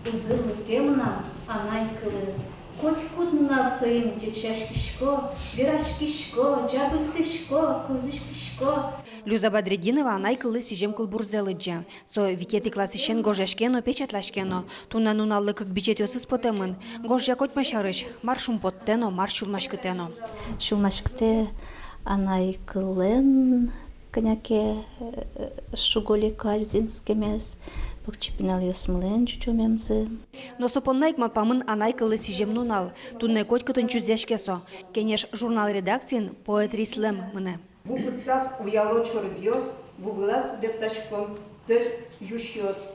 Узылы темна, анай кылы. Хоть куднунал соин дечашкишко, вирашкишко, джабылтышко, кузышкишко. Люза Бадрединова анай кылы сижем кылбурзелыджа. Со витети классишен гожашкено печатлашкено. Туна нуналлы кык бичетёсыз потемын. Гожя котмашарыш, маршум поттено, маршулмашкытено. Шулмашкте анай кылын, коняке шуголи каждинскемес. Букчипинал ясмылен чучумемзы. Но сопоннайк мапамын анай кылы сижем нунал. Тунне коть кытын чуздяшкесо. Кенеш журнал редакциян поэт рислем мыне. Вупыцас уяло чордьос, вуглас беттачком тыр ющос.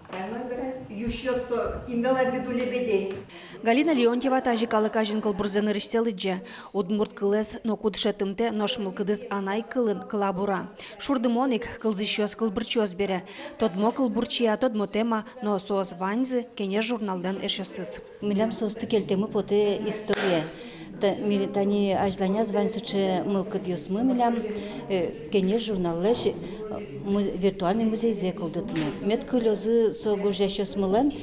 Правильно говорю? Ющос имела в виду лебедей. Галина Леонтьева тажикалы кажин кылбурзены рыштелыджа. Удмурт кылес но кудшетымте ношмыл кыдыз анай кылын кылабура. Шурдымоник кылзыщос кылбурчос бере. Тодмо кылбурчия, тодмо тема, но соос ваньзы кенеш журналден эшесыз. Милям состы келтемы поте история. Тани ажланя званьсуче мылкы дьосмы милям кенеш журналлеш виртуальный музей зекылдытыны. Меткылёзы со гожящос мылен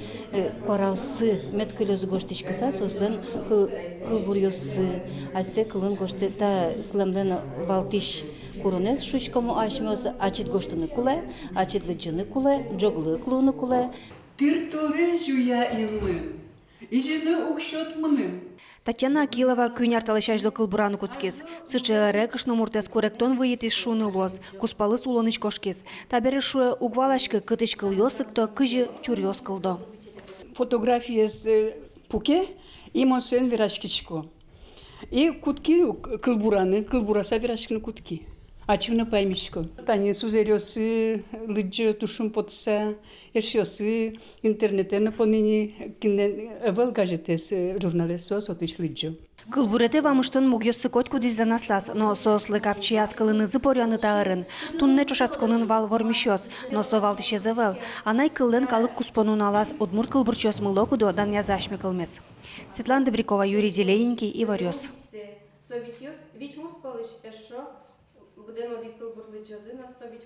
кораусы меткылёзы гоштичкаса созден кылбурьосы асе кылын гошты та слемден валтиш куронес шучкому ашмёс ачит гоштыны куле, ачит лыджыны куле, джоглы клуны куле. Тыртолы жуя илмы, ижины ухшот мыным. Татьяна Акилова күйнярталышаш до кылбураны куцкес. Сычы рекышны муртес корректон выйти шуны лоз, куспалы сулыныч кошкес. Табері шуе угвалашкы кытыч кыл йосыкто, кыжы чур йос кылдо. Фотография с пуке и монсен вирашкичко. И кутки кылбураса вирашкины кутки. Ачивна паймишко. Тани сузерёсы, лыджы тушум потса, ершёсы, интернетен понини, кинен эвел газетес журналесо сотыч лыджы. Кылбурете вамыштын мугьосы котку дизанаслас, но сослы капчияс кылыны зыпорёны тағырын. Тунне чушацконын вал вормишёс, но совал тишезевел. Анай кылын калык куспонун алас, удмур кылбурчёс мылокудо дан язашми кылмес. Светлана Добрякова, Юрий Зелененький и Варёс. Совітьос, віть мов палиш, ешо, буде нодік кылбурлы джазына, совіть